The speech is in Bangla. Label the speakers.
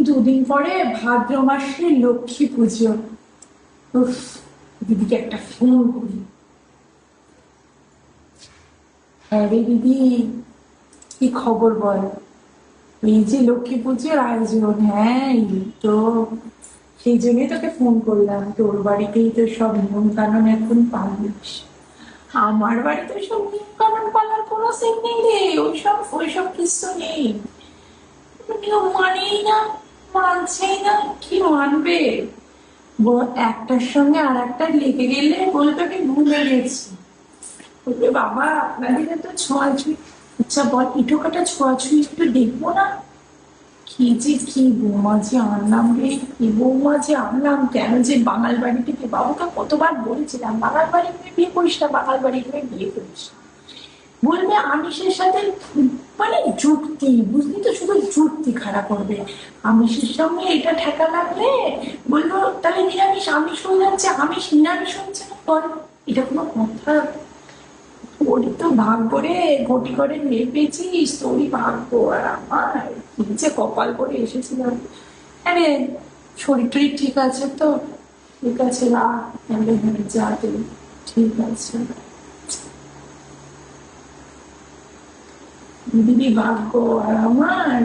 Speaker 1: দুদিন পরে ভাদ্র মাসে লক্ষ্মী পুজো। উফ, দিদিকে একটা ফোন করি। হ্যাঁ রে দিদি, কি খবর বল? এই যে লক্ষ্মী পুজোর আয়োজন, হ্যাঁ এই তো, সেই জন্যই তোকে ফোন করলাম। তোর বাড়িতেই তো সব নিয়ম কানুন এখন পালিস, আমার বাড়িতে সব নিয়ম কানুন পালার কোনো সিন নেই রে। ওইসব কিছু নেই, নিয়ম মানেই না, মানছেই না। কি মানবে? একটার সঙ্গে আর একটা লেগে গেলে বলবে আমি ভুলে গেছি। বলবে বাবা আপনাদের তো ছোঁয়াছুঁই। আচ্ছা বল, ইটোকাটা ছোঁয়াছুঁই একটু দেখবো না? কি বৌমা যে আনলাম রে, কি বৌমা যে আনলাম! কেন যে বাঙাল বাড়ি থেকে, বাবুকে কতবার বলেছিলাম বাঙাল বাড়ি হয়ে বিয়ে করিস না, বাঙাল বাড়ি হয়ে বিয়ে করিস না। বলবে আমিষের সাথে, মানে যুক্তি, বুঝলি তো, শুধু যুক্তি খাড়া করবে। আমিষের সঙ্গে এটা ঠেকা লাগলে বললো তাহলে নিরামিষ আমিষ হয়ে যাচ্ছে, আমিষ নিরামিষ হচ্ছে না। বল, এটা কোনো কথা? তোরই তো ভাগ্য রে, ঘটি করে মেপেছিস, তোরই ভাগ্য। আর আমার কি যে কপাল করে এসেছিলাম। আরে, শরীর টরীর ঠিক আছে তো? ঠিক আছে, রাখ তাহলে, যা তুই। ঠিক আছে। দিদি ভাগ্য আর আমার